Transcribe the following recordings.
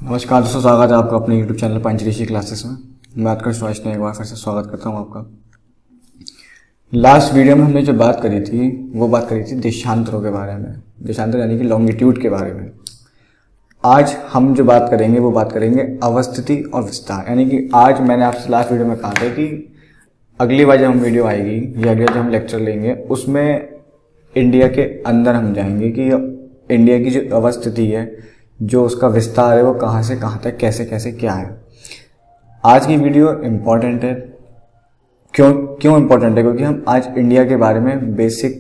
नमस्कार दोस्तों, स्वागत है आपका अपने YouTube चैनल पंचऋषि क्लासेस में। मैं आत्कर्ष वाइश ने एक बार फिर से स्वागत करता हूँ आपका। लास्ट वीडियो में हमने जो बात करी थी वो बात करी थी देशांतरों के बारे में, देशांतर यानी कि लॉन्गिट्यूड के बारे में। आज हम जो बात करेंगे वो बात करेंगे अवस्थिति और विस्तार। यानी कि आज मैंने आपसे लास्ट वीडियो में कहा था कि अगली बार जब हम वीडियो आएगी या अगले जब हम लेक्चर लेंगे उसमें इंडिया के अंदर हम जाएंगे कि इंडिया की जो अवस्थिति है, जो उसका विस्तार है, वो कहाँ से कहाँ तक कैसे कैसे क्या है। आज की वीडियो इम्पॉर्टेंट है। क्यों इम्पॉर्टेंट है? क्योंकि हम आज इंडिया के बारे में बेसिक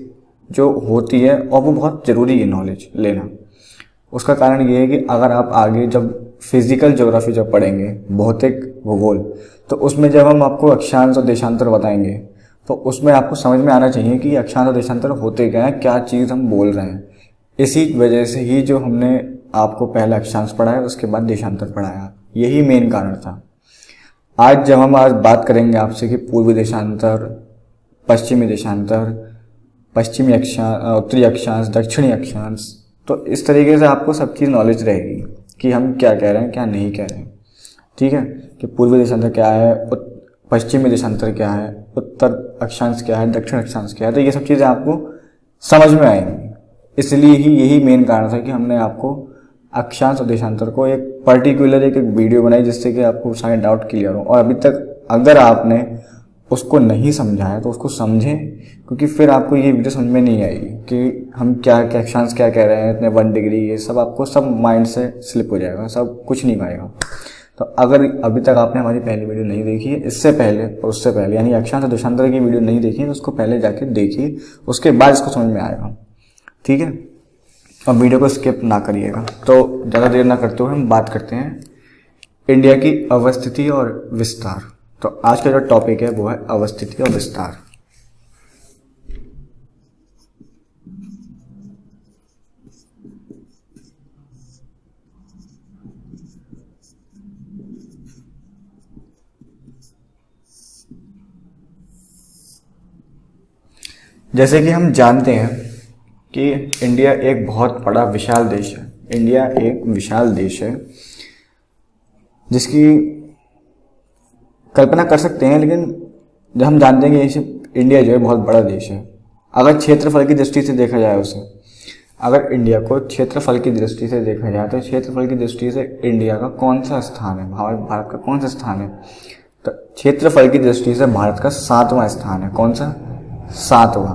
जो होती है और वो बहुत ज़रूरी है नॉलेज लेना। उसका कारण ये है कि अगर आप आगे जब फिजिकल ज्योग्राफी जब पढ़ेंगे, भौतिक भूगोल, तो उसमें जब हम आपको अक्षांश और देशांतर बताएंगे तो उसमें आपको समझ में आना चाहिए कि अक्षांश और देशांतर होते क्या हैं, क्या चीज़ हम बोल रहे हैं। इसी वजह से ही जो हमने आपको पहले अक्षांश पढ़ाया उसके बाद देशांतर पढ़ाया, यही मेन कारण था। आज बात करेंगे आपसे कि पूर्वी देशांतर, पश्चिमी देशांतर, पश्चिमी अक्षांश, उत्तरी अक्षांश, दक्षिणी अक्षांश, तो इस तरीके से आपको सब चीज़ नॉलेज रहेगी कि हम क्या कह रहे हैं क्या नहीं कह रहे हैं। ठीक है, कि पूर्वी देशांतर क्या है, पश्चिमी देशांतर क्या है, उत्तर अक्षांश क्या है, दक्षिण अक्षांश क्या है, तो ये सब चीज़ें आपको समझ में आएंगी। इसलिए ही यही मेन कारण था कि हमने आपको अक्षांश और देशांतर को एक पर्टिकुलर एक वीडियो बनाई जिससे कि आपको सारे डाउट क्लियर हो। और अभी तक अगर आपने उसको नहीं समझा है तो उसको समझें, क्योंकि फिर आपको ये वीडियो समझ में नहीं आएगी कि हम क्या अक्षांश क्या कह रहे हैं, इतने 1 डिग्री, ये सब आपको सब माइंड से स्लिप हो जाएगा, सब कुछ नहीं पाएगा। तो अगर अभी तक आपने हमारी पहली वीडियो नहीं देखी है, इससे पहले और उससे पहले यानी अक्षांश और देशांतर की वीडियो नहीं देखी है, तो उसको पहले जाके देखिए, उसके बाद इसको समझ में आएगा। ठीक है, और वीडियो को स्किप ना करिएगा। तो ज़्यादा देर ना करते हुए हम बात करते हैं इंडिया की अवस्थिति और विस्तार। तो आज का जो टॉपिक है वो है अवस्थिति और विस्तार। जैसे कि हम जानते हैं कि इंडिया एक बहुत बड़ा विशाल देश है। इंडिया एक विशाल देश है जिसकी कल्पना कर सकते हैं, लेकिन जब हम जानते हैं कि इंडिया जो है बहुत बड़ा देश है, अगर क्षेत्रफल की दृष्टि से देखा जाए उसे, अगर इंडिया को क्षेत्रफल की दृष्टि से देखा जाए तो क्षेत्रफल की दृष्टि से इंडिया का कौन सा स्थान है, भारत का कौन सा स्थान है? तो क्षेत्रफल की दृष्टि से भारत का 7वां स्थान है। कौन सा? 7वां।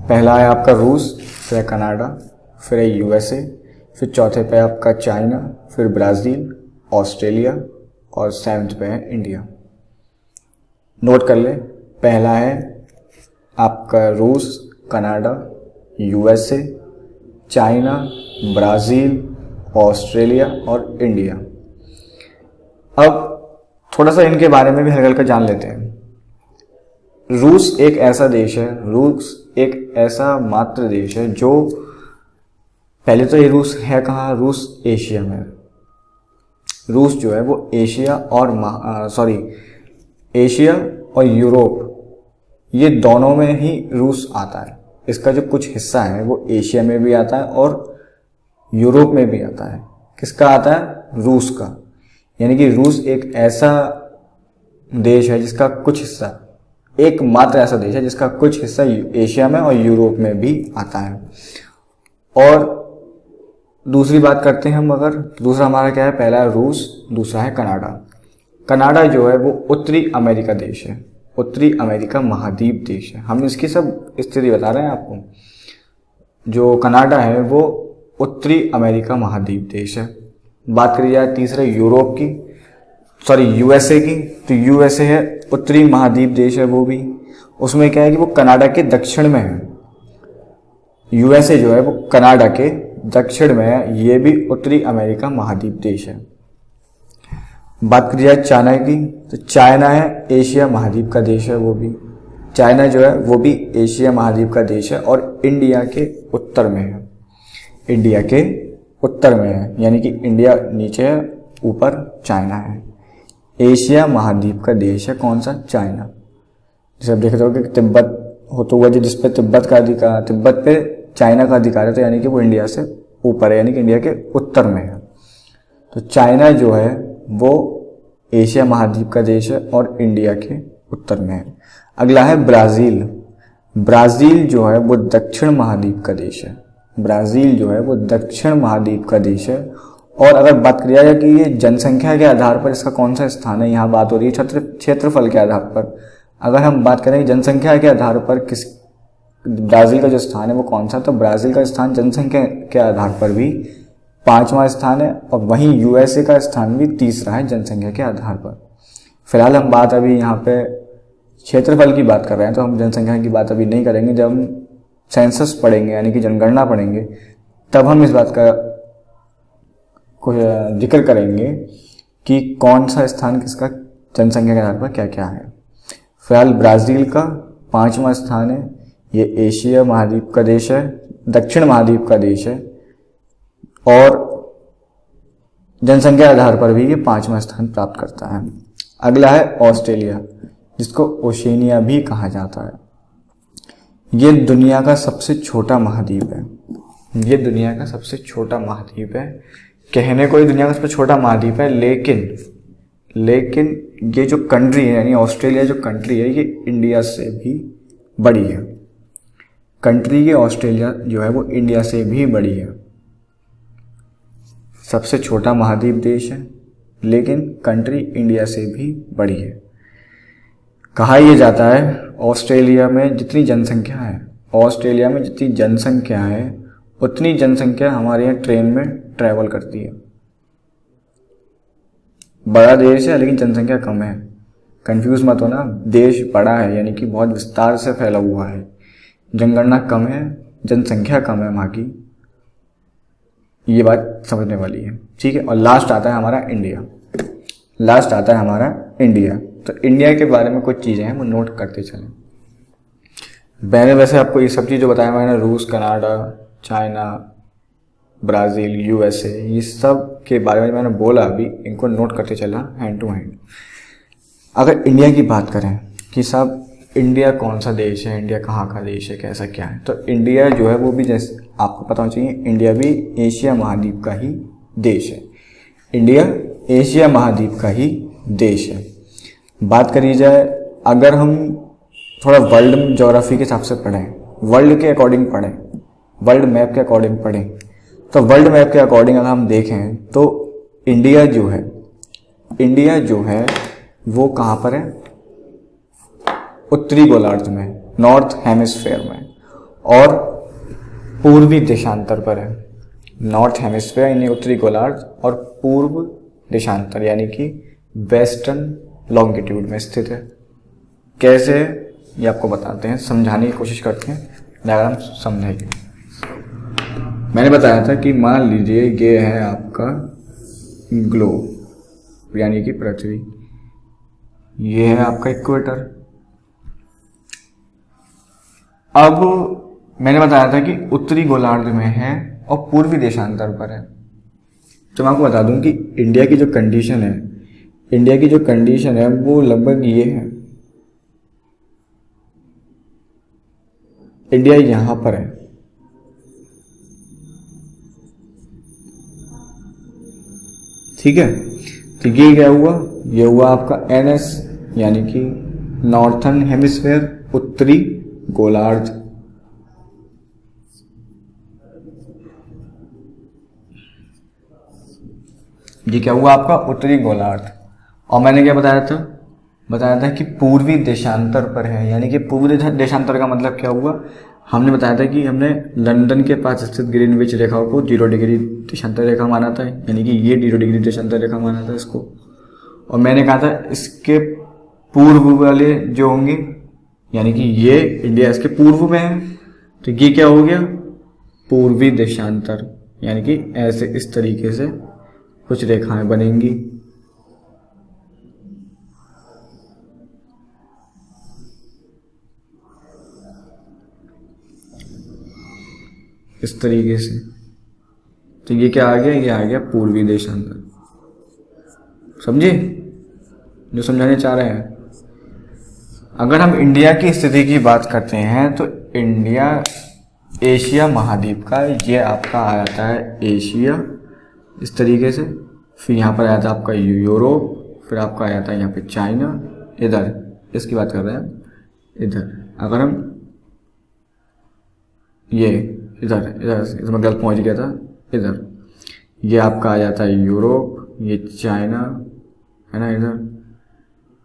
पहला है आपका रूस, फिर है कनाडा, फिर है यूएसए, फिर चौथे पे आपका चाइना, फिर ब्राज़ील, ऑस्ट्रेलिया और 7वें पे है इंडिया। नोट कर ले, पहला है आपका रूस, Canada, USA, China, Brazil, Australia और इंडिया। अब थोड़ा सा इनके बारे में भी हल्का हल्का जान लेते हैं। रूस एक ऐसा देश है, रूस एक ऐसा मात्र देश है जो, पहले तो ये रूस है कहाँ? रूस एशिया में। रूस जो है वो एशिया और एशिया और यूरोप, ये दोनों में ही रूस आता है। इसका जो कुछ हिस्सा है वो एशिया में भी आता है और यूरोप में भी आता है। किसका आता है? रूस का। यानी कि रूस एक ऐसा देश है जिसका कुछ हिस्सा, एकमात्र ऐसा देश है जिसका कुछ हिस्सा एशिया में और यूरोप में भी आता है। और दूसरी बात करते हैं हम, अगर दूसरा हमारा क्या है? पहला है रूस, दूसरा है कनाडा। कनाडा जो है वो उत्तरी अमेरिका देश है, उत्तरी अमेरिका महाद्वीप देश है। हम इसकी सब स्थिति बता रहे हैं आपको। जो कनाडा है वो उत्तरी अमेरिका महाद्वीप देश है। बात करी जाए तीसरे यूरोप की, यूएसए की, तो यूएसए है उत्तरी महाद्वीप देश है वो भी। उसमें क्या है कि वो कनाडा के दक्षिण में है। यूएसए जो है वो कनाडा के दक्षिण में है, ये भी उत्तरी अमेरिका महाद्वीप देश है। बात करी जाए चाइना की, तो चाइना है एशिया महाद्वीप का देश है वो भी। चाइना जो है वो भी एशिया महाद्वीप का देश है और इंडिया के उत्तर में है। इंडिया के उत्तर में है, यानी कि इंडिया नीचे है, ऊपर चाइना है। एशिया महाद्वीप का देश है कौन सा? चाइना। जैसे आप देख रहे हो कि तिब्बत होता हुआ जिस पे तिब्बत का अधिकार, तिब्बत पे चाइना का अधिकार है, तो यानी कि वो इंडिया से ऊपर है, यानी कि इंडिया के उत्तर में है। तो चाइना जो है वो एशिया महाद्वीप का देश है और इंडिया के उत्तर में है। अगला है ब्राज़ील। ब्राज़ील जो है वो दक्षिण महाद्वीप का देश है। ब्राज़ील जो है वो दक्षिण महाद्वीप का देश है। और अगर बात किया जाए कि ये जनसंख्या के आधार पर इसका कौन सा स्थान है, यहाँ बात हो रही है क्षेत्रफल के आधार पर। अगर हम बात करें जनसंख्या के आधार पर किस ब्राज़ील का जो स्थान है वो कौन सा, तो ब्राज़ील का स्थान जनसंख्या के आधार पर भी 5वां स्थान है और वहीं यूएसए का स्थान भी 3रा है जनसंख्या के आधार पर। फिलहाल हम बात अभी यहाँ पे क्षेत्रफल की बात कर रहे हैं, तो हम जनसंख्या की बात अभी नहीं करेंगे। जब हम सेंसस पढ़ेंगे यानी कि जनगणना पढ़ेंगे तब हम इस बात का को जिक्र करेंगे कि कौन सा स्थान किसका जनसंख्या के आधार पर क्या क्या है। फिलहाल ब्राज़ील का 5वां स्थान है। ये एशिया महाद्वीप का देश है, दक्षिण महाद्वीप का देश है और जनसंख्या आधार पर भी ये 5वां स्थान प्राप्त करता है। अगला है ऑस्ट्रेलिया, जिसको ओशिनिया भी कहा जाता है। ये दुनिया का सबसे छोटा महाद्वीप है। ये दुनिया का सबसे छोटा महाद्वीप है। कहने को ये दुनिया का सबसे छोटा महाद्वीप है, लेकिन ये जो कंट्री है यानी ऑस्ट्रेलिया जो कंट्री है ये इंडिया से भी बड़ी है। कंट्री ये ऑस्ट्रेलिया जो है वो इंडिया से भी बड़ी है। सबसे छोटा महाद्वीप देश है लेकिन कंट्री इंडिया से भी बड़ी है। कहा यह जाता है ऑस्ट्रेलिया में जितनी जनसंख्या है उतनी जनसंख्या हमारे यहाँ ट्रेन में ट्रैवल करती है। बड़ा देश है लेकिन जनसंख्या कम है। कंफ्यूज मत होना, देश बड़ा है यानी कि बहुत विस्तार से फैला हुआ है, जनगणना कम है, जनसंख्या कम है वहाँ की। ये बात समझने वाली है, ठीक है। और लास्ट आता है हमारा इंडिया। तो इंडिया के बारे में कुछ चीज़ें हैं वो नोट करते चलें। मैंने वैसे आपको ये सब चीज़ जो बताया मैंने, रूस, कनाडा, चाइना, ब्राज़ील, यूएसए, ये सब के बारे में मैंने बोला अभी, इनको नोट करते चला हैंड टू हैंड। अगर इंडिया की बात करें कि साहब इंडिया कौन सा देश है, इंडिया कहाँ का देश है, कैसा क्या है, तो इंडिया जो है वो भी जैसे आपको पता होना चाहिए इंडिया भी एशिया महाद्वीप का ही देश है। इंडिया एशिया महाद्वीप का ही देश है। बात करी जाए अगर हम थोड़ा वर्ल्ड ज्योग्राफी के हिसाब से पढ़ें, वर्ल्ड के अकॉर्डिंग पढ़ें, वर्ल्ड मैप के अकॉर्डिंग पढ़ें, तो वर्ल्ड मैप के अकॉर्डिंग अगर हम देखें तो इंडिया जो है वो कहाँ पर है, उत्तरी गोलार्ध में, नॉर्थ हेमिस्फेयर में, और पूर्वी देशांतर पर है। नॉर्थ हेमिस्फेयर यानी उत्तरी गोलार्ध और पूर्व देशांतर यानी कि वेस्टर्न लॉन्गिट्यूड में स्थित है। कैसे है ये आपको बताते हैं, समझाने की कोशिश करते हैं, डायग्राम समझेंगे। मैंने बताया था कि मान लीजिए ये है आपका ग्लोब यानी कि पृथ्वी, ये है आपका इक्वेटर। अब मैंने बताया था कि उत्तरी गोलार्ध में है और पूर्वी देशांतर पर है। तो मैं आपको बता दूं कि इंडिया की जो कंडीशन है वो लगभग ये है। इंडिया यहां पर है, ठीक है। तो ये क्या हुआ, ये हुआ आपका NS यानी कि नॉर्थर्न हेमिस्फेयर, उत्तरी गोलार्ध। ये क्या हुआ आपका उत्तरी गोलार्ध। और मैंने क्या बताया था कि पूर्वी देशांतर पर है, यानी कि पूर्वी देशांतर का मतलब क्या हुआ, हमने बताया था कि हमने लंदन के पास स्थित ग्रीनविच रेखा को 0 डिग्री देशांतर रेखा माना था, यानी कि ये 0 डिग्री देशांतर रेखा माना था इसको। और मैंने कहा था इसके पूर्व वाले जो होंगे, यानी कि ये इंडिया इसके पूर्व में है, तो ये क्या हो गया पूर्वी देशांतर, यानी कि ऐसे इस तरीके से कुछ रेखाएं बनेंगी। इस तरीके से, तो ये क्या आ गया, ये आ गया पूर्वी देशांतर। समझे जो समझाने चाह रहे हैं। अगर हम इंडिया की स्थिति की बात करते हैं तो इंडिया एशिया महाद्वीप का, ये आपका आ जाता है एशिया इस तरीके से। फिर यहाँ पर आया था आपका यूरोप, फिर आपका आया था यहाँ पे चाइना, इधर इसकी बात कर रहे हैं इधर। अगर हम ये इधर इधर मैं गलत पहुँच गया था, इधर ये आपका आ जाता है यूरोप, ये चाइना है ना इधर।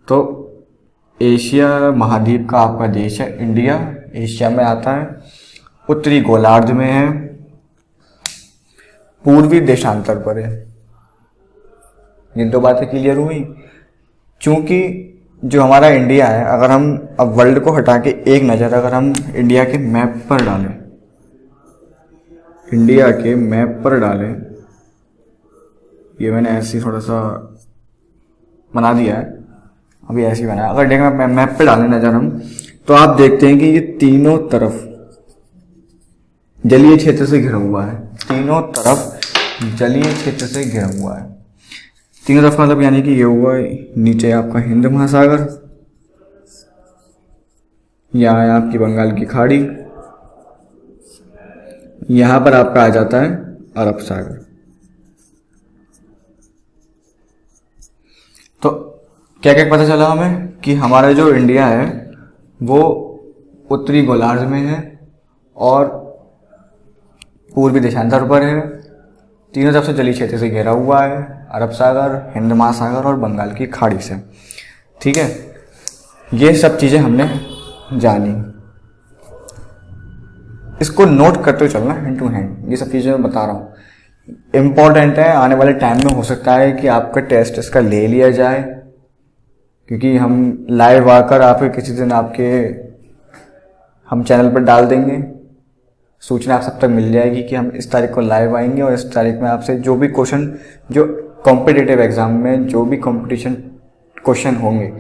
तो एशिया महाद्वीप का आपका देश है इंडिया, एशिया में आता है, उत्तरी गोलार्ध में है, पूर्वी देशांतर पर है। ये दो बातें क्लियर हुई। चूंकि जो हमारा इंडिया है, अगर हम अब वर्ल्ड को हटा के एक नज़र अगर हम इंडिया के मैप पर डालें, इंडिया के मैप पर डालें, ये मैंने ऐसे ही थोड़ा सा बना दिया है, अभी ऐसे ही बनाया। अगर इंडिया के मैप पे डालें नज़र हम, तो आप देखते हैं कि ये तीनों तरफ जलीय क्षेत्र से घिरा हुआ है, तीनों तरफ जलीय क्षेत्र से घिरा हुआ है। तीनों तरफ मतलब यानी कि ये हुआ नीचे आपका हिंद महासागर, यहाँ है आपकी बंगाल की खाड़ी, यहाँ पर आपका आ जाता है अरब सागर। तो क्या क्या पता चला हमें कि हमारा जो इंडिया है वो उत्तरी गोलार्ध में है और पूर्वी देशांतर पर है, तीनों तरफ से जलीय क्षेत्र से घिरा हुआ है, अरब सागर, हिंद महासागर और बंगाल की खाड़ी से। ठीक है, ये सब चीज़ें हमने जानी, इसको नोट करते चलना हैंड टू हैंड। ये सब चीज़ें मैं बता रहा हूँ इम्पॉर्टेंट है, आने वाले टाइम में हो सकता है कि आपका टेस्ट इसका ले लिया जाए, क्योंकि हम लाइव आकर आपके किसी दिन आपके हम चैनल पर डाल देंगे, सूचना आप सब तक मिल जाएगी कि हम इस तारीख को लाइव आएंगे और इस तारीख में आपसे जो भी क्वेश्चन, जो कॉम्पिटिटिव एग्जाम में जो भी कंपटीशन क्वेश्चन होंगे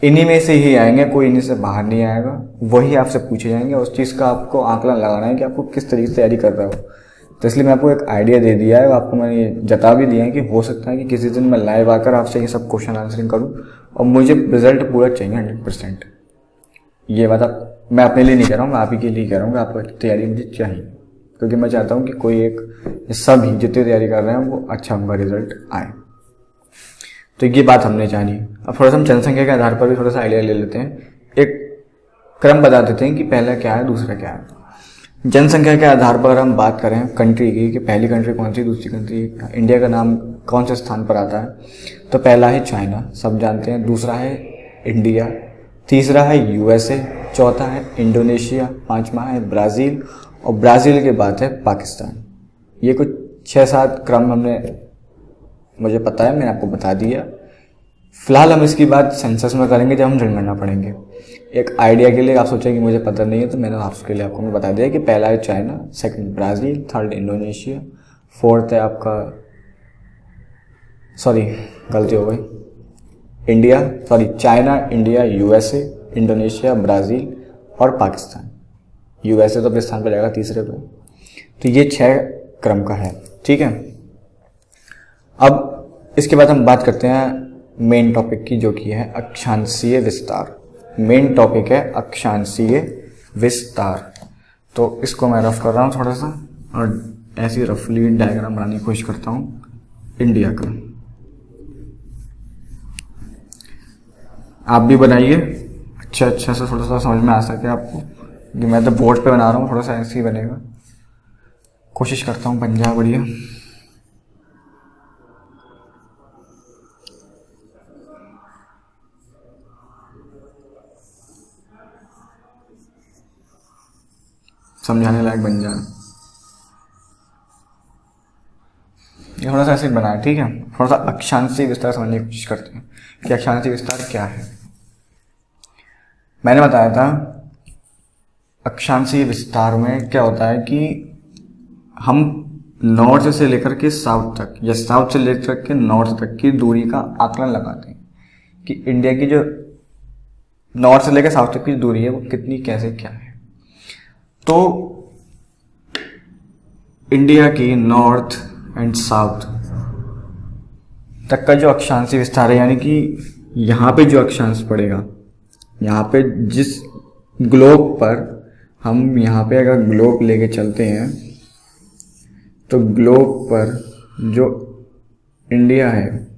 इन्हीं में से ही आएंगे, कोई इन्हीं से बाहर नहीं आएगा, वही आपसे पूछे जाएंगे। उस चीज़ का आपको आंकलन लगाना है कि आपको किस तरीके से तैयारी कर रहे हो। तो इसलिए मैं आपको एक आइडिया दे दिया है, आपको मैंने जता भी दिया है कि हो सकता है कि किसी दिन मैं लाइव आकर आपसे ये सब क्वेश्चन आंसरिंग करूँ, और मुझे रिजल्ट पूरा चाहिए 100%। ये बात मैं अपने लिए नहीं कह रहा हूँ, मैं आप ही के लिए कह रहा हूँ कि आपको तैयारी मुझे चाहिए, क्योंकि मैं चाहता हूँ कि कोई एक सभी जितनी तैयारी कर रहे हैं वो अच्छा उनका रिजल्ट आए। तो ये बात हमने जानी। अब थोड़ा सा हम जनसंख्या के आधार पर भी थोड़ा सा आइडिया ले लेते हैं, एक क्रम बता देते हैं कि पहला क्या है दूसरा क्या है। जनसंख्या के आधार पर हम बात करें कंट्री की कि पहली कंट्री कौन सी, दूसरी कंट्री, इंडिया का नाम कौन से स्थान पर आता है, तो पहला है चाइना, सब जानते हैं, दूसरा है इंडिया, तीसरा है यूएसए, चौथा है इंडोनेशिया, पांचवा है ब्राज़ील और ब्राज़ील के बाद है पाकिस्तान। ये कुछ 6-7 क्रम हमने, मुझे पता है, मैंने आपको बता दिया। फिलहाल हम इसकी बात सेंसस में करेंगे जब हम जनगणना पढ़ेंगे। एक आइडिया के लिए आप सोचें कि मुझे पता नहीं है, तो मैंने उसके लिए आपको मैं बता दिया कि पहला है China, second Brazil, third Indonesia, fourth है आपका, सॉरी गलती हो गई, India, sorry China, India, USA, Indonesia, Brazil और पाकिस्तान। यूएसए तो अपने स्थान पर जाएगा तीसरे पे। तो ये 6 क्रम का है, ठीक है। अब इसके बाद हम बात करते हैं मेन टॉपिक की, जो कि है अक्षांशीय विस्तार। मेन टॉपिक है अक्षांशीय विस्तार। तो इसको मैं रफ कर रहा हूँ थोड़ा सा, और ऐसी रफली डायग्राम बनाने की कोशिश करता हूँ इंडिया का। आप भी बनाइए अच्छा से, थोड़ा सा समझ में आ सके आपको, कि मैं तो बोर्ड पे बना रहा हूँ, थोड़ा सा ऐसे ही बनेगा, कोशिश करता हूँ बन जाए बढ़िया। समझाने लायक बन जाए। ये थोड़ा सा ऐसे ही बनाया, ठीक है। थोड़ा सा अक्षांशीय विस्तार समझने की कोशिश करते हैं कि अक्षांशीय विस्तार क्या है। मैंने बताया था अक्षांशीय विस्तार में क्या होता है कि हम नॉर्थ से लेकर के साउथ तक या साउथ से लेकर के नॉर्थ तक की दूरी का आकलन लगाते हैं कि इंडिया की जो नॉर्थ से लेकर साउथ तक की दूरी है वो कितनी, कैसे, क्या है। तो इंडिया की नॉर्थ एंड साउथ तक का जो अक्षांशीय विस्तार है, यानी कि यहाँ पे जो अक्षांश पड़ेगा, यहाँ पे जिस ग्लोब पर हम यहाँ पे अगर ग्लोब लेके चलते हैं, तो ग्लोब पर जो इंडिया है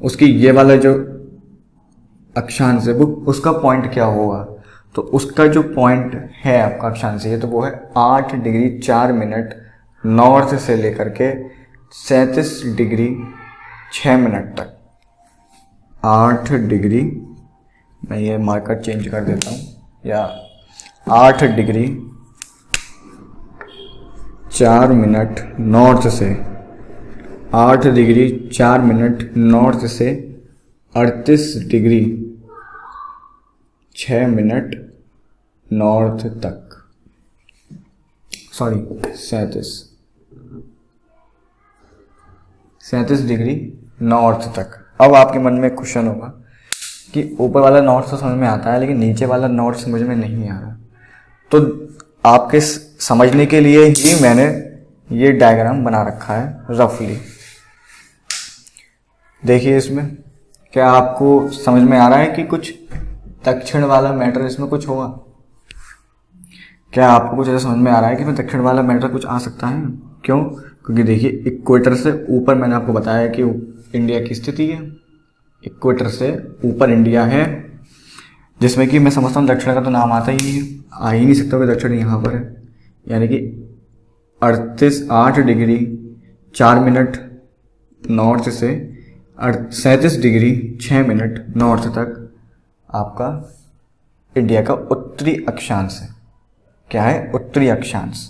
उसकी ये वाला जो अक्षांश है वो उसका पॉइंट क्या होगा, तो उसका जो पॉइंट है आपका अक्षांश है तो वो है 8 डिग्री 4 मिनट नॉर्थ से लेकर के 37 डिग्री 6 मिनट तक। 8 डिग्री, मैं ये मार्कर चेंज कर देता हूँ, या 8 डिग्री 4 मिनट नॉर्थ से 8 डिग्री 4 मिनट नॉर्थ से 38 डिग्री 6 मिनट नॉर्थ तक, सॉरी 37 डिग्री नॉर्थ तक। अब आपके मन में क्वेश्चन होगा कि ऊपर वाला नॉर्थ तो समझ में आता है लेकिन नीचे वाला नॉर्थ समझ में नहीं आ रहा, तो आपके समझने के लिए ही मैंने ये डायग्राम बना रखा है रफली। देखिए इसमें क्या आपको समझ में आ रहा है कि कुछ दक्षिण वाला मैटर इसमें कुछ होगा? क्या आपको कुछ ऐसा समझ में आ रहा है कि दक्षिण वाला मैटर कुछ आ सकता है? क्यों? क्योंकि देखिए इक्वेटर से ऊपर मैंने आपको बताया कि इंडिया की स्थिति है, इक्वेटर से ऊपर इंडिया है, जिसमें कि मैं समझता हूँ दक्षिण का तो नाम आता ही नहीं है, आ ही नहीं सकता कि दक्षिण यहाँ पर है। यानी कि 8 डिग्री 4 मिनट नॉर्थ से 37 डिग्री 6 मिनट नॉर्थ तक आपका इंडिया का उत्तरी अक्षांश है। क्या है? उत्तरी अक्षांश।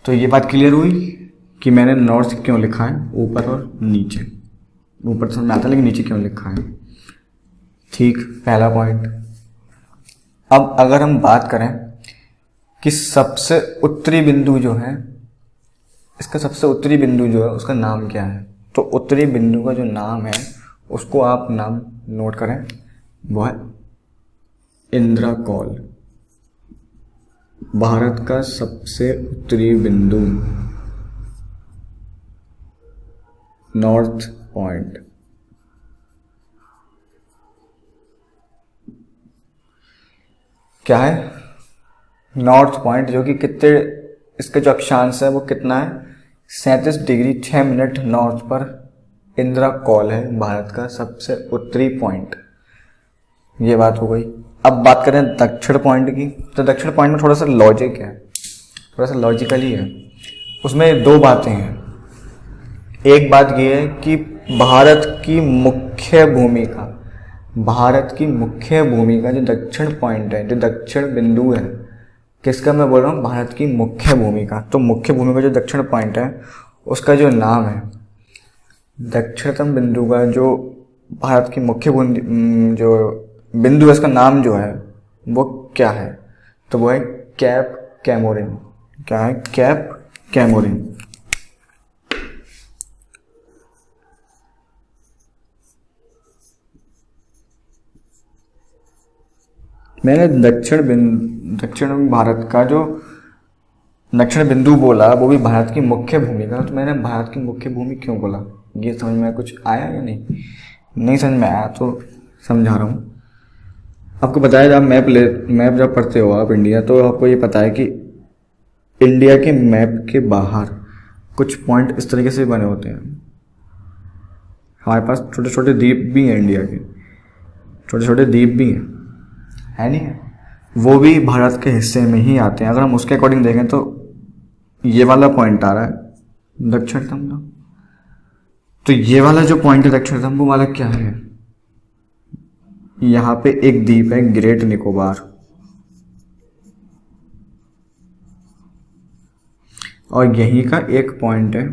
तो ये बात क्लियर हुई कि मैंने नॉर्थ क्यों लिखा है ऊपर और नीचे। ऊपर समझ में आता है लेकिन नीचे क्यों लिखा है। ठीक, पहला पॉइंट। अब अगर हम बात करें कि सबसे उत्तरी बिंदु जो है, इसका सबसे उत्तरी बिंदु जो है उसका नाम क्या है, तो उत्तरी बिंदु का जो नाम है उसको आप नाम नोट करें, वो है इंदिरा कॉल। भारत का सबसे उत्तरी बिंदु, नॉर्थ पॉइंट। क्या है? नॉर्थ पॉइंट, जो कि कितने, इसका जो अक्षांश है वो कितना है? 37 डिग्री 6 मिनट नॉर्थ पर इंदिरा कॉल है भारत का सबसे उत्तरी पॉइंट। ये बात हो गई। अब बात करें दक्षिण पॉइंट की, तो दक्षिण पॉइंट में थोड़ा सा लॉजिक है, थोड़ा सा लॉजिकली है। उसमें दो बातें हैं। एक बात ये है कि भारत की मुख्य भूमिका जो दक्षिण पॉइंट है, जो दक्षिण बिंदु है, किसका मैं बोल रहा हूँ? भारत की मुख्य भूमिका। तो मुख्य भूमिका जो दक्षिण पॉइंट है उसका जो नाम है, दक्षिणतम बिंदु का जो भारत की मुख्य जो बिंदु है उसका नाम जो है वो क्या है? तो वो है कैप कैमोरिन। क्या है? Cap Comorin. मैंने दक्षिण भारत का जो दक्षिण बिंदु बोला वो भी भारत की मुख्य भूमिका, तो मैंने भारत की मुख्य भूमि क्यों बोला? ये समझ में कुछ आया या नहीं? नहीं समझ में आया तो समझा रहा हूँ। आपको बताया, जब मैप जब पढ़ते हो आप इंडिया, तो आपको ये पता है कि इंडिया के मैप के बाहर कुछ पॉइंट इस तरीके से बने होते हैं। हमारे पास छोटे छोटे द्वीप भी हैं, इंडिया के छोटे छोटे द्वीप भी हैं, है नहीं है? वो भी भारत के हिस्से में ही आते हैं। अगर हम उसके अकॉर्डिंग देखें तो ये वाला पॉइंट आ रहा है दक्षिणतम, तो ये वाला जो पॉइंट है दक्षिणतम, वो वाला क्या है? यहाँ पे एक द्वीप है ग्रेट निकोबार, और यहीं का एक पॉइंट है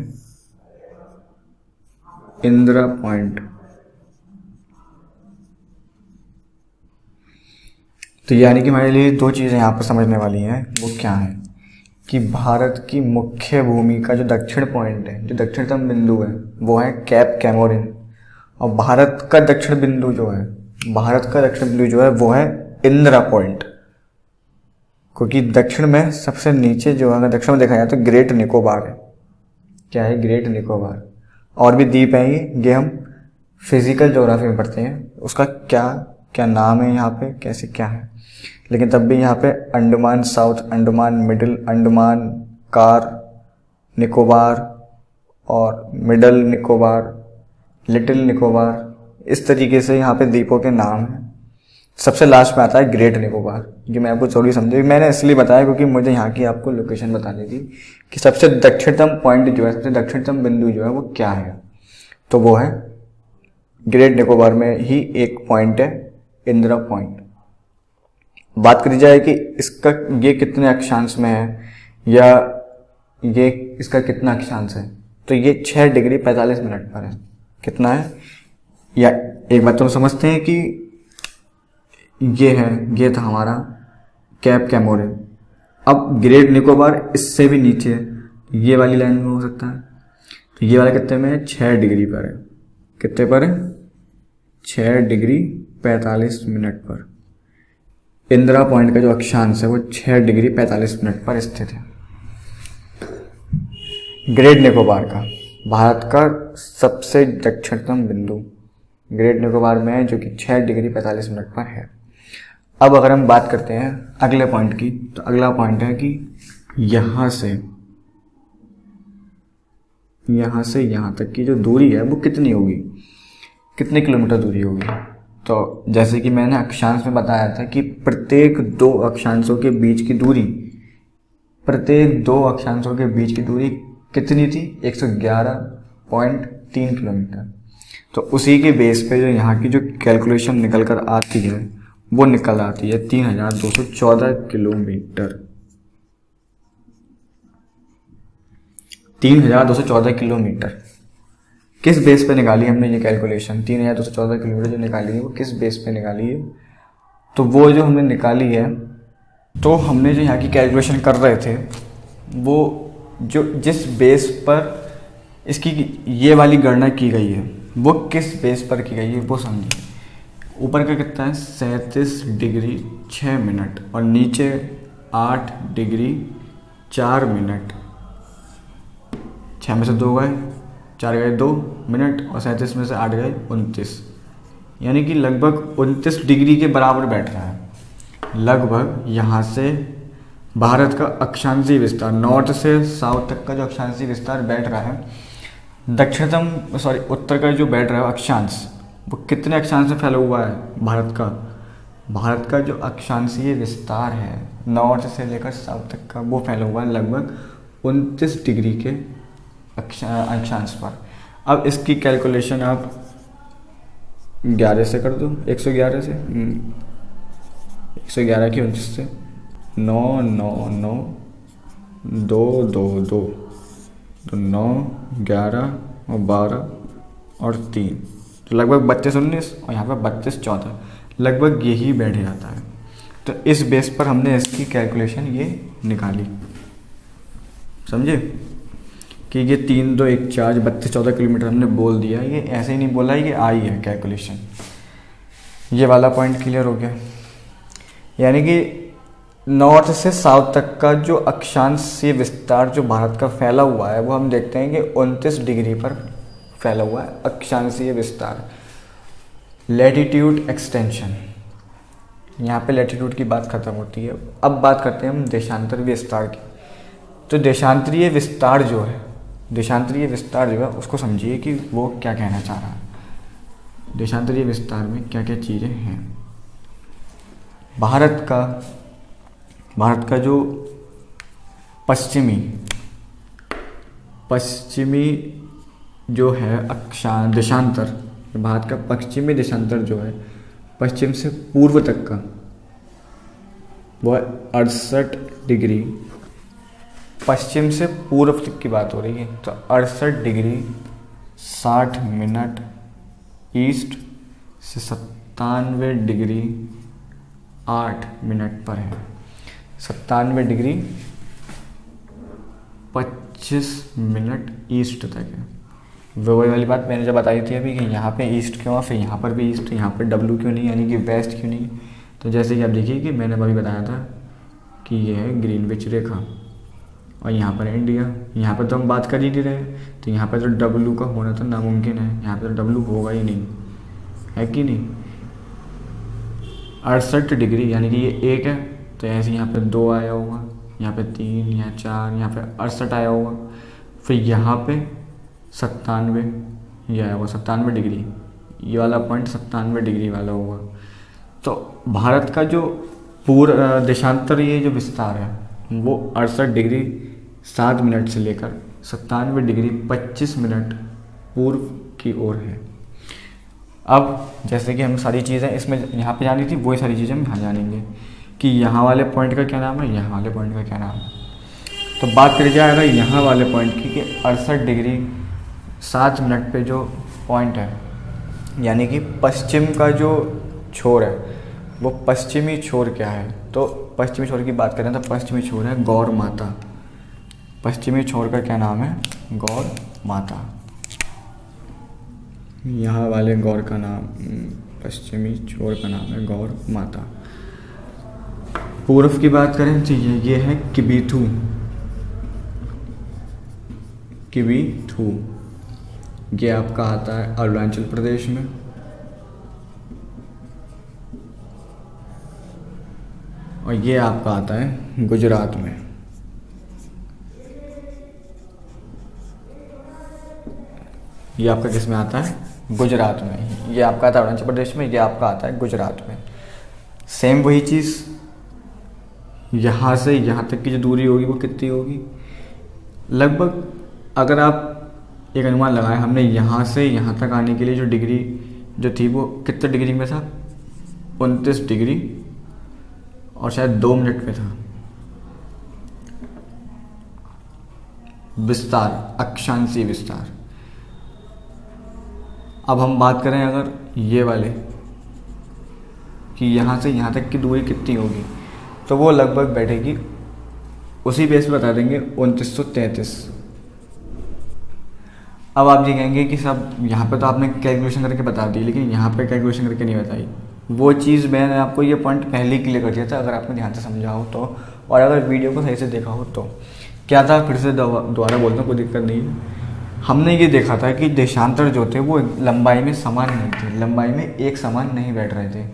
इंदिरा पॉइंट। तो यानी कि हमारे लिए दो चीज़ें यहाँ पर समझने वाली हैं। वो क्या है कि भारत की मुख्य भूमि का जो दक्षिण पॉइंट है, जो दक्षिणतम बिंदु है, वो है कैप कैमोरिन। और भारत का दक्षिण बिंदु जो है, वो है इंदिरा पॉइंट। क्योंकि दक्षिण में सबसे नीचे जो है, अगर दक्षिण में देखा जाए तो ग्रेट निकोबार है। क्या है? ग्रेट निकोबार। और भी द्वीप हैं ये हम फिजिकल ज्योग्राफी में पढ़ते हैं, उसका क्या नाम है यहाँ पे, कैसे क्या है। लेकिन तब भी यहाँ पे Andaman south Andaman, middle Andaman, car Nicobar और मिडल निकोबार, लिटिल निकोबार, इस तरीके से यहाँ पे द्वीपों के नाम हैं। सबसे लास्ट में आता है ग्रेट निकोबार, जो मैं आपको थोड़ी समझे मैंने इसलिए बताया क्योंकि मुझे यहाँ की आपको लोकेशन बतानी थी कि सबसे दक्षिणतम पॉइंट जो है, सबसे दक्षिणतम बिंदु जो है वो क्या है। तो वो है ग्रेट निकोबार में ही एक पॉइंट है, इंदिरा पॉइंट। बात करी जाए कि इसका ये कितने अक्षांश में है या ये इसका कितना अक्षांश है, तो ये 6 डिग्री 45 मिनट पर है। कितना है, या एक बात तो समझते हैं कि ये था हमारा कैप कैमोरे। अब ग्रेट निकोबार इससे भी नीचे है, ये वाली लाइन में हो सकता है। तो ये वाला कितने में है, 6 डिग्री पर है। कितने पर है, 6 डिग्री 45 मिनट पर। इंदिरा पॉइंट का जो अक्षांश है वो 6 डिग्री 45 मिनट पर स्थित है। ग्रेट निकोबार का भारत का सबसे दक्षिणतम बिंदु ग्रेट निकोबार में है, जो कि 6 डिग्री 45 मिनट पर है। अब अगर हम बात करते हैं अगले पॉइंट की, तो अगला पॉइंट है कि यहाँ से यहाँ तक की जो दूरी है वो कितनी होगी, कितने किलोमीटर दूरी होगी। तो जैसे कि मैंने अक्षांश में बताया था कि प्रत्येक दो अक्षांशों के बीच की दूरी कितनी थी, 111.3 किलोमीटर। तो उसी के बेस पे जो यहाँ की जो कैलकुलेशन निकल कर आती है वो निकल आती है 3214 किलोमीटर। 3214 किलोमीटर किस बेस पे निकाली हमने ये कैलकुलेशन, 3214 किलोमीटर जो निकाली है वो किस बेस पे निकाली है। तो वो जो हमने निकाली है, तो हमने जो यहाँ की कैलकुलेशन कर रहे थे वो जो जिस बेस पर इसकी ये वाली गणना की गई है वो किस बेस पर की गई है वो समझिए। ऊपर का कितना है, 37 डिग्री 6 मिनट और नीचे 8 डिग्री 4 मिनट। 6 में से 2 गए, 4 गए 2 मिनट और 37 में से 8 गए 29, यानी कि लगभग 29 डिग्री के बराबर बैठ रहा है। लगभग यहाँ से भारत का अक्षांशीय विस्तार, नॉर्थ से साउथ तक का जो अक्षांशीय विस्तार बैठ रहा है, उत्तर का जो बैठ रहा है अक्षांश, वो कितने अक्षांश से फैला हुआ है भारत का जो अक्षांशीय विस्तार है नॉर्थ से लेकर साउथ तक का, वो फैला हुआ है लगभग 29 डिग्री के अक्षांश पर। अब इसकी कैलकुलेशन आप 11 से कर दो, 111 से 111 की 29 से 9 9 9 2 2 2 तो 9 11 और 12 और 3, तो लगभग 32 19 और यहाँ पर 32 14, लगभग यही बैठ जाता है। तो इस बेस पर हमने इसकी कैलकुलेशन ये निकाली, समझे कि ये 3 2 1 4 32 14 किलोमीटर हमने बोल दिया, ये ऐसे ही नहीं बोला, ये आई है कैलकुलेशन। ये वाला पॉइंट क्लियर हो गया। यानी कि नॉर्थ से साउथ तक का जो अक्षांशीय विस्तार जो भारत का फैला हुआ है वो हम देखते हैं कि 29 डिग्री पर फैला हुआ है अक्षांशीय विस्तार। लैटिट्यूड एक्सटेंशन, यहाँ पे लैटिट्यूड की बात खत्म होती है। अब बात करते हैं हम देशांतरीय विस्तार की। तो देशांतरीय विस्तार जो है उसको समझिए कि वो क्या कहना चाह रहा है। देशांतरीय विस्तार में क्या क्या चीज़ें हैं। भारत का जो पश्चिमी जो है देशांतर, भारत का पश्चिमी देशांतर जो है पश्चिम से पूर्व तक का, वो है 68 डिग्री। पश्चिम से पूर्व तक की बात हो रही है, तो 68 डिग्री 60 मिनट ईस्ट से 97 डिग्री 8 मिनट पर है। 97 डिग्री 25 मिनट ईस्ट तक है। वो वही वाली बात मैंने जब बताई थी अभी कि यहाँ पे ईस्ट क्यों, फिर यहाँ पर भी ईस्ट, यहाँ पर डब्ल्यू क्यों नहीं, यानी कि वेस्ट क्यों नहीं। तो जैसे कि आप देखिए कि मैंने अभी बताया था कि ये है ग्रीनविच रेखा और यहाँ पर है इंडिया। यहाँ पर तो हम बात कर ही नहीं रहे, तो यहाँ पर तो डब्ल्यू का होना तो नामुमकिन है, यहाँ पर तो डब्ल्यू होगा ही नहीं, है कि नहीं। 68 डिग्री यानी कि ये 1 है, तो ऐसे यहाँ पे 2 आया होगा, यहाँ पे 3, यहाँ 4, यहाँ पे 68 आया होगा। फिर यहाँ पे 97, ये आया हुआ 97 डिग्री, ये वाला पॉइंट 97 डिग्री वाला होगा। तो भारत का जो पूरा देशांतर ये जो विस्तार है वो 68 डिग्री 7 मिनट से लेकर 97 डिग्री 25 मिनट पूर्व की ओर है। अब जैसे कि हम सारी चीज़ें इसमें यहाँ पे जानी थी, वही सारी चीज़ें हम यहाँ जानेंगे कि यहाँ वाले पॉइंट का क्या नाम है, यहाँ वाले पॉइंट का क्या नाम है। तो बात करी जाएगा यहाँ वाले पॉइंट की कि 68 डिग्री 7 मिनट पे जो पॉइंट है, यानी कि पश्चिम का जो छोर है वो पश्चिमी छोर क्या है। तो पश्चिमी छोर की बात करें तो पश्चिमी छोर है गौर माता। पश्चिमी छोर का क्या नाम है, गौर माता। यहाँ वाले गौर का नाम, पश्चिमी छोर का नाम है गौर माता। पूर्व की बात करें तो ये है किबीथू। किबीथू ये आपका आता है अरुणाचल प्रदेश में, और ये आपका आता है गुजरात में। ये आपका किस में आता है, गुजरात में। ये आपका आता है अरुणाचल प्रदेश में, ये आपका आता है गुजरात में। सेम वही चीज़ यहाँ से यहाँ तक की जो दूरी होगी वो कितनी होगी, लगभग अगर आप एक अनुमान लगाएं, हमने यहाँ से यहाँ तक आने के लिए जो डिग्री जो थी वो कितने डिग्री में था, 29 डिग्री और शायद 2 मिनट में था। विस्तार, अक्षांशीय विस्तार। अब हम बात करें अगर ये वाले कि यहाँ से यहाँ तक की दूरी कितनी होगी, तो वो लगभग बैठेगी, उसी बेस पे बता देंगे 2933। अब आप ये कहेंगे कि सब यहाँ पे तो आपने कैलकुलेशन करके बता दी, लेकिन यहाँ पे कैलकुलेशन करके नहीं बताई। वो चीज़ मैंने आपको ये पॉइंट पहले ही क्लियर कर दिया था, अगर आपने ध्यान से समझा हो तो, और अगर वीडियो को सही से देखा हो तो। क्या था, फिर से दोबारा बोलता हूँ, कोई दिक्कत नहीं है। हमने ये देखा था कि देशांतर जो थे वो लंबाई में समान नहीं थे, लंबाई में एक समान नहीं बैठ रहे थे।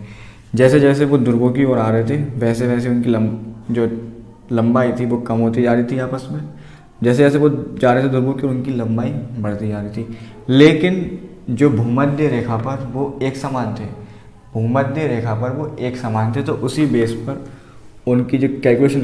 जैसे जैसे वो ध्रुवों की ओर आ रहे थे वैसे वैसे उनकी जो लंबाई थी वो कम होती जा रही थी आपस में। जैसे जैसे वो जा रहे थे ध्रुवों की, उनकी लंबाई बढ़ती जा रही थी। लेकिन जो भूमध्य रेखा पर वो एक समान थे, भूमध्य रेखा पर वो एक समान थे। तो उसी बेस पर उनकी जो कैलकुलेशन